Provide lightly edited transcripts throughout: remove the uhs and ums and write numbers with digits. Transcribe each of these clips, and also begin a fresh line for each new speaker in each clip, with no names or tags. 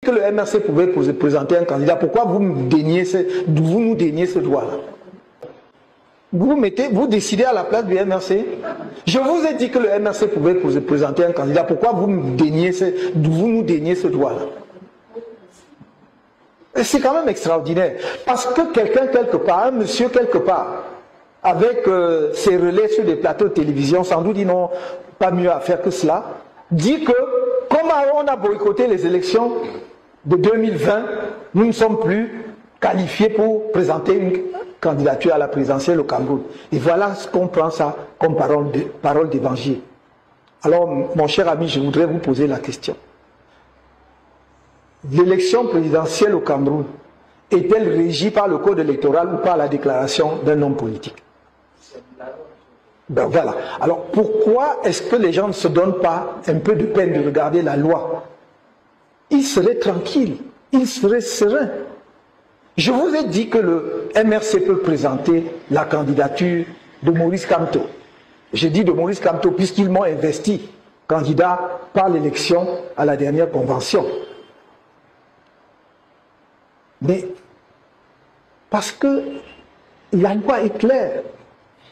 que le MRC pouvait présenter un candidat, pourquoi vous nous déniez ce droit-là? Vous décidez à la place du MRC. Je vous ai dit que le MRC pouvait présenter un candidat, pourquoi vous nous déniez ce droit-là? C'est quand même extraordinaire. Parce que quelqu'un quelque part, un monsieur quelque part, avec ses relais sur des plateaux de télévision, sans doute ils n'ont pas mieux à faire que cela, dit que comme on a boycotté les élections de 2020, nous ne sommes plus qualifiés pour présenter une candidature à la présidentielle au Cameroun. Et voilà ce qu'on prend ça comme parole d'évangile. Alors, mon cher ami, je voudrais vous poser la question. L'élection présidentielle au Cameroun est-elle régie par le code électoral ou par la déclaration d'un homme politique? Ben voilà. Alors pourquoi est-ce que les gens ne se donnent pas un peu de peine de regarder la loi? Ils seraient tranquilles, ils seraient sereins. Je vous ai dit que le MRC peut présenter la candidature de Maurice Kamto. J'ai dit de Maurice Kamto puisqu'ils m'ont investi candidat par l'élection à la dernière convention. Mais parce que la loi est claire,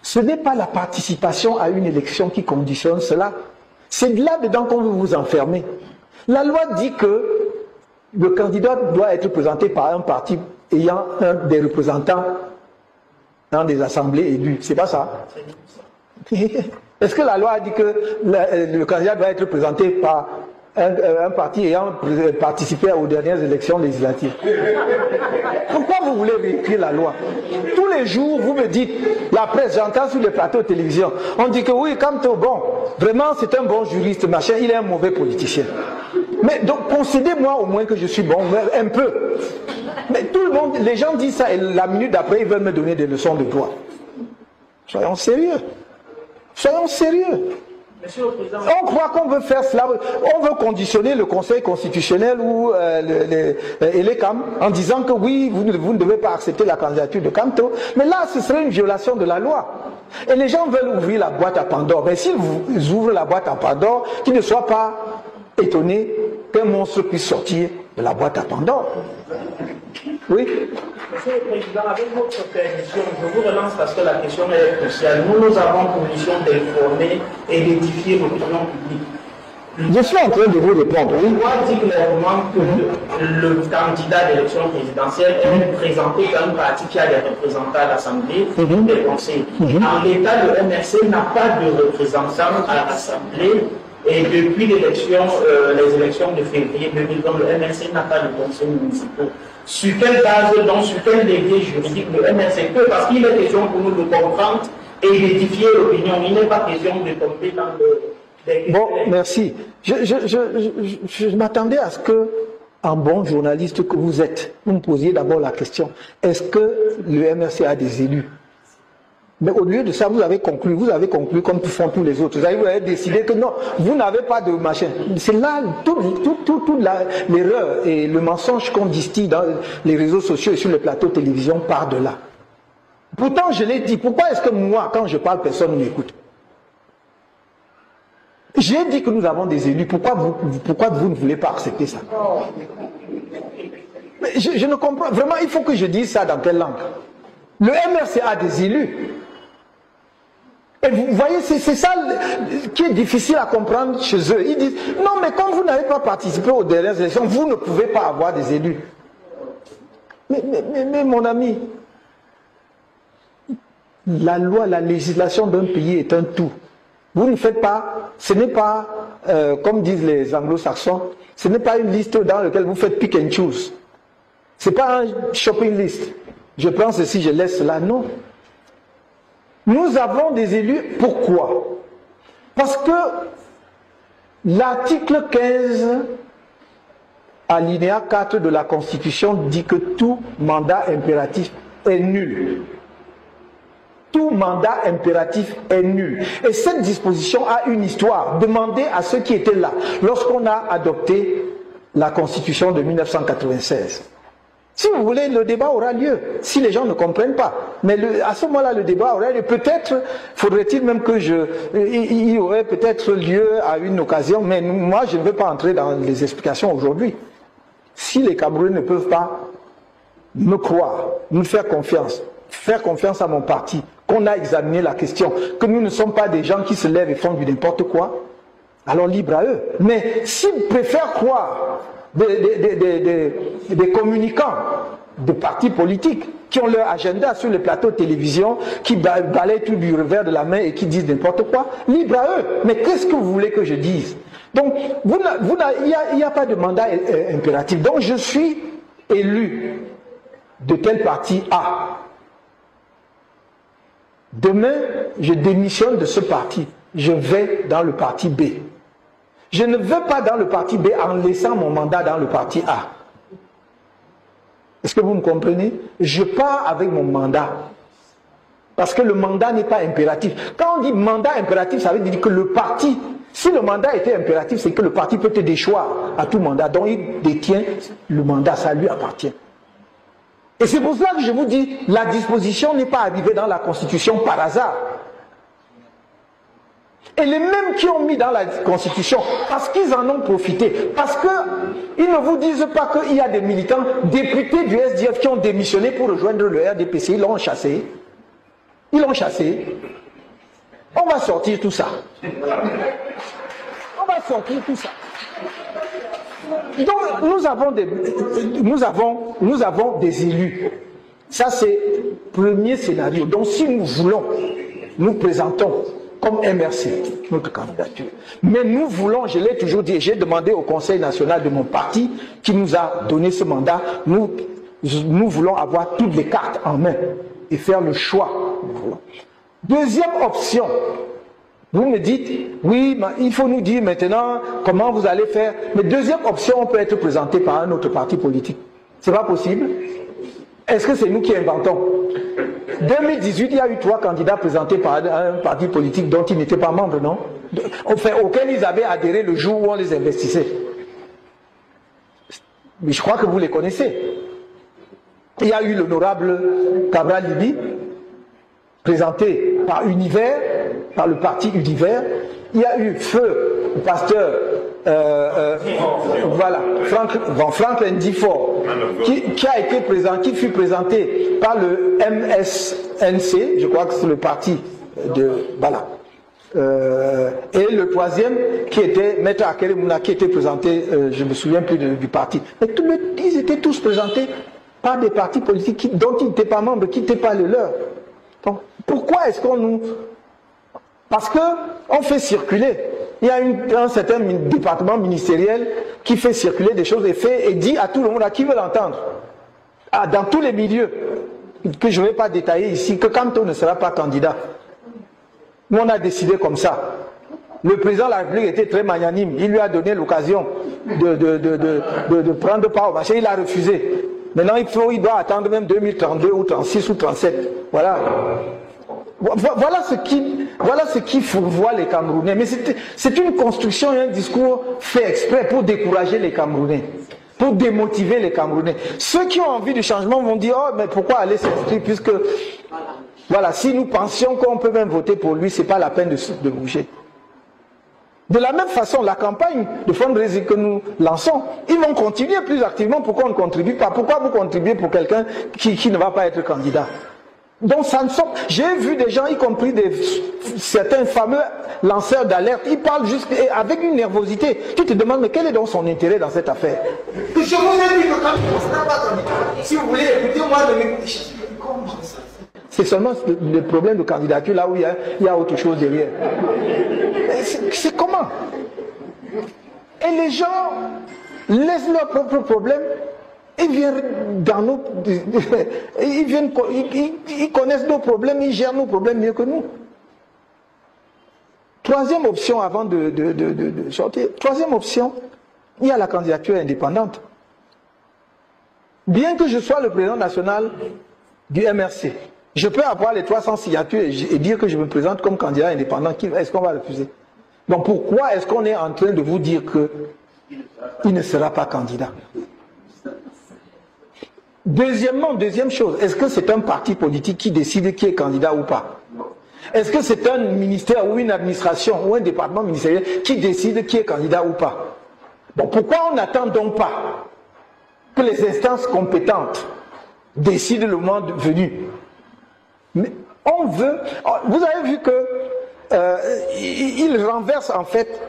ce n'est pas la participation à une élection qui conditionne cela. C'est là-dedans qu'on veut vous enfermer. La loi dit que le candidat doit être présenté par un parti ayant des représentants dans des assemblées élues. C'est pas ça? Est-ce que la loi a dit que le candidat doit être présenté par un parti ayant participé aux dernières élections législatives? Pourquoi vous voulez réécrire la loi? Tous les jours, vous me dites, la presse, j'entends sur les plateaux de télévision, on dit que oui, Kamto, bon, vraiment c'est un bon juriste, machin, il est un mauvais politicien. Mais donc, concédez-moi au moins que je suis bon, un peu. Mais tout le monde, les gens disent ça, et la minute d'après, ils veulent me donner des leçons de droit. Soyons sérieux. Soyons sérieux.
Monsieur le Président,
on croit qu'on veut faire cela, on veut conditionner le Conseil constitutionnel ou et les CAM en disant que oui, vous ne devez pas accepter la candidature de Kamto. Mais là, ce serait une violation de la loi. Et les gens veulent ouvrir la boîte à Pandore. Mais s'ils ouvrent la boîte à Pandore, qu'ils ne soient pas étonnés qu'un monstre puisse sortir de la boîte à Pandore. Oui.
Monsieur le Président, avec votre permission, je vous relance parce que la question est cruciale. Nous avons pour mission d'informer et d'édifier l'opinion publique.
Je suis en train de vous répondre.
La loi dit clairement que le candidat d'élection présidentielle est présenté par un parti qui a des représentants à l'Assemblée des conseils. En l'état, le MRC n'a pas de représentant à l'Assemblée. Et depuis les élections de février 2020, le MRC n'a pas de conseils municipaux. Sur quelle base, donc sur quel levier juridique le MRC peut, parce qu'il est question pour nous de comprendre et d'édifier l'opinion. Il n'est pas question de tomber dans le...
Bon, merci. Je m'attendais à ce que, en bon journaliste que vous êtes, vous me posiez d'abord la question, est-ce que le MRC a des élus? Mais au lieu de ça, vous avez conclu comme font tous les autres. Vous avez décidé que non, vous n'avez pas de machin. C'est là toute l'erreur et le mensonge qu'on distille dans les réseaux sociaux et sur les plateaux de télévision part de là. Pourtant, je l'ai dit, pourquoi est-ce que moi, quand je parle, personne ne m'écoute? J'ai dit que nous avons des élus, pourquoi vous ne voulez pas accepter ça? Mais je ne comprends, vraiment, il faut que je dise ça dans quelle langue? Le MRC a des élus. Et vous voyez, c'est ça qui est difficile à comprendre chez eux. Ils disent, non mais comme vous n'avez pas participé aux dernières élections, vous ne pouvez pas avoir des élus. Mais mon ami, la loi, la législation d'un pays est un tout. Vous ne faites pas, ce n'est pas, comme disent les anglo-saxons, ce n'est pas une liste dans laquelle vous faites pick and choose. Ce n'est pas un shopping list. Je prends ceci, je laisse cela. Non. Nous avons des élus. Pourquoi? Parce que l'article 15, alinéa 4 de la Constitution dit que tout mandat impératif est nul. Tout mandat impératif est nul. Et cette disposition a une histoire. Demandez à ceux qui étaient là lorsqu'on a adopté la Constitution de 1996. Si vous voulez, le débat aura lieu, si les gens ne comprennent pas. Mais à ce moment-là, le débat aura lieu. Peut-être faudrait-il même que il y aurait peut-être lieu à une occasion, mais moi, je ne veux pas entrer dans les explications aujourd'hui. si les Camerounais ne peuvent pas me croire, me faire confiance à mon parti, qu'on a examiné la question, que nous ne sommes pas des gens qui se lèvent et font du n'importe quoi, alors libre à eux. Mais s'ils préfèrent croire des communicants de partis politiques qui ont leur agenda sur les plateaux de télévision, qui balayent tout du revers de la main et qui disent n'importe quoi, libre à eux. Mais qu'est-ce que vous voulez que je dise? Donc, il n'y a pas de mandat impératif. Donc, je suis élu de tel parti A. Demain, je démissionne de ce parti. Je vais dans le parti B. Je ne vais pas dans le parti B en laissant mon mandat dans le parti A. Est-ce que vous me comprenez? Je pars avec mon mandat. Parce que le mandat n'est pas impératif. Quand on dit mandat impératif, ça veut dire que le parti, si le mandat était impératif, c'est que le parti peut te déchoir à tout mandat. Donc il détient le mandat, ça lui appartient. Et c'est pour cela que je vous dis, la disposition n'est pas arrivée dans la Constitution par hasard. Et les mêmes qui ont mis dans la Constitution, parce qu'ils en ont profité, parce qu'ils ne vous disent pas qu'il y a des militants, députés du SDF qui ont démissionné pour rejoindre le RDPC, ils l'ont chassé. Ils l'ont chassé. On va sortir tout ça. On va sortir tout ça. Donc nous avons des élus. Ça c'est le premier scénario. Donc si nous voulons, nous présentons comme MRC notre candidature. Mais nous voulons, je l'ai toujours dit, j'ai demandé au Conseil national de mon parti qui nous a donné ce mandat, nous voulons avoir toutes les cartes en main et faire le choix. Deuxième option, vous me dites, oui, il faut nous dire maintenant comment vous allez faire. Mais deuxième option, on peut être présenté par un autre parti politique. C'est pas possible. Est-ce que c'est nous qui inventons? 2018, il y a eu 3 candidats présentés par un parti politique dont ils n'étaient pas membres, non? Enfin, auxquels ils avaient adhéré le jour où on les investissait. Mais je crois que vous les connaissez. Il y a eu l'honorable Cabral Libi, présenté par Univers, par le parti Univers. Il y a eu Feu, le pasteur voilà, Franklin Difort, qui fut présenté par le MSNC, je crois que c'est le parti de Bala. Et le troisième qui était Maître Akere Mouna, qui était présenté, je ne me souviens plus du parti. Mais ils étaient tous présentés par des partis politiques dont ils n'étaient pas membres, qui n'étaient pas les leurs. Donc, pourquoi est-ce qu'on nous... Parce qu'on fait circuler. Il y a un certain département ministériel qui fait circuler des choses et dit à tout le monde, à qui veut l'entendre, dans tous les milieux, que je ne vais pas détailler ici, que Kamto ne sera pas candidat. Nous, on a décidé comme ça. Le président de la République était très magnanime. Il lui a donné l'occasion de prendre part au marché. Il a refusé. Maintenant, il doit attendre même 2032 ou 36 ou 37. Voilà. Voilà ce qui fourvoie les Camerounais. Mais c'est une construction et un discours fait exprès pour décourager les Camerounais, pour démotiver les Camerounais. Ceux qui ont envie du changement vont dire, oh, mais pourquoi aller s'inscrire, puisque, voilà, si nous pensions qu'on peut même voter pour lui, c'est pas la peine de bouger. De la même façon, la campagne de fundraising que nous lançons, ils vont continuer plus activement. Pourquoi on ne contribue pas? Pourquoi vous contribuez pour quelqu'un qui ne va pas être candidat? Donc ça ne sont... J'ai vu des gens, y compris certains fameux lanceurs d'alerte, ils parlent juste avec une nervosité. Tu te demandes, mais quel est donc son intérêt dans cette affaire? Je vous ai dit que quand on ne sera pas candidat, si vous voulez écouter moi, comment ça? C'est seulement le problème de candidature là où il y a autre chose derrière. C'est comment? Et les gens laissent leurs propres problèmes. Ils viennent dans nos... Ils connaissent nos problèmes, ils gèrent nos problèmes mieux que nous. Troisième option avant de sortir. Troisième option, il y a la candidature indépendante. Bien que je sois le président national du MRC, je peux avoir les 300 signatures et dire que je me présente comme candidat indépendant. Est-ce qu'on va refuser? Donc pourquoi est-ce qu'on est en train de vous dire qu'il ne sera pas candidat? Deuxièmement, deuxième chose, est-ce que c'est un parti politique qui décide qui est candidat ou pas? Est-ce que c'est un ministère ou une administration ou un département ministériel qui décide qui est candidat ou pas? Bon, pourquoi on n'attend donc pas que les instances compétentes décident le moment venu. Mais on veut... Vous avez vu que il renverse en fait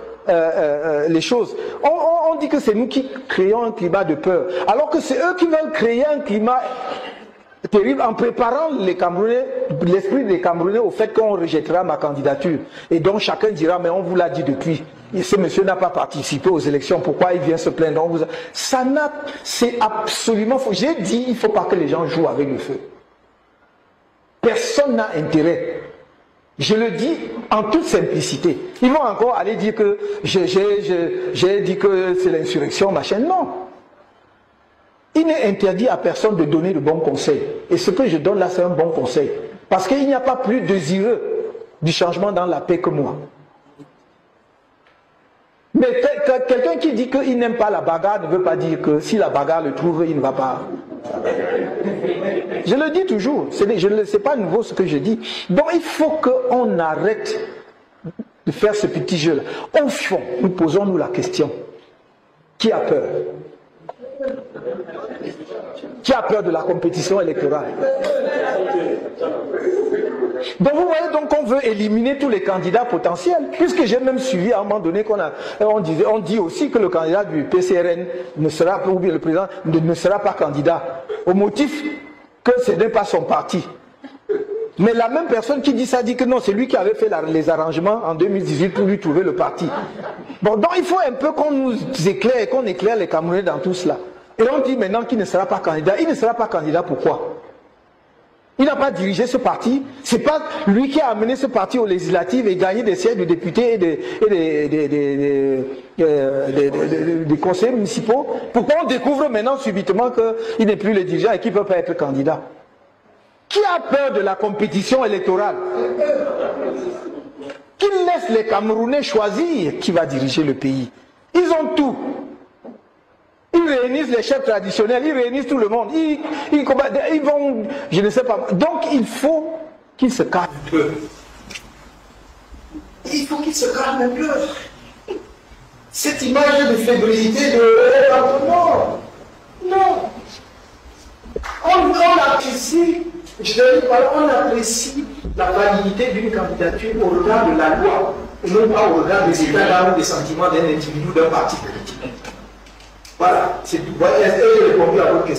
les choses. On dit que c'est nous qui créons un climat de peur, alors que c'est eux qui veulent créer un climat terrible en préparant les Camerounais, l'esprit des Camerounais au fait qu'on rejettera ma candidature. Et donc chacun dira, mais on vous l'a dit depuis, et ce monsieur n'a pas participé aux élections, pourquoi il vient se plaindre? Ça c'est absolument faux. J'ai dit, il ne faut pas que les gens jouent avec le feu. Personne n'a intérêt. Je le dis en toute simplicité. Ils vont encore aller dire que j'ai dit que c'est l'insurrection, machin. Non. Il n'est interdit à personne de donner de bons conseils. Et ce que je donne là, c'est un bon conseil. Parce qu'il n'y a pas plus désireux du changement dans la paix que moi. Mais quelqu'un qui dit qu'il n'aime pas la bagarre ne veut pas dire que si la bagarre le trouve, il ne va pas. Je le dis toujours, ce n'est pas nouveau ce que je dis. Donc il faut qu'on arrête de faire ce petit jeu-là. Au fond, nous posons-nous la question. Qui a peur? Qui a peur de la compétition électorale? Donc vous voyez donc qu'on veut éliminer tous les candidats potentiels, puisque j'ai même suivi à un moment donné on dit aussi que le candidat du PCRN ne sera pas, ou bien le président ne sera pas candidat, au motif que ce n'est pas son parti. Mais la même personne qui dit ça dit que non, c'est lui qui avait fait les arrangements en 2018 pour lui trouver le parti. Bon, donc il faut un peu qu'on nous éclaire, qu'on éclaire les Camerounais dans tout cela. Et on dit maintenant qu'il ne sera pas candidat. Il ne sera pas candidat pourquoi? Il n'a pas dirigé ce parti. Ce n'est pas lui qui a amené ce parti aux législatives et gagné des sièges de députés et des conseillers municipaux. Pourquoi on découvre maintenant subitement qu'il n'est plus le dirigeant et qu'il ne peut pas être candidat? Qui a peur de la compétition électorale? Qu'il laisse les Camerounais choisir qui va diriger le pays. Ils ont tout. Ils réunissent les chefs traditionnels, ils réunissent tout le monde, ils vont, je ne sais pas. Donc il faut qu'ils se calment un peu. Il faut qu'ils se calment un peu. Cette image de fébrilité, non. On apprécie, on apprécie la validité d'une candidature au regard de la loi, et non pas au regard des états d'âme ou des sentiments d'un individu ou d'un parti politique. Voilà, c'est tout. Est-ce que j'ai répondu à votre question?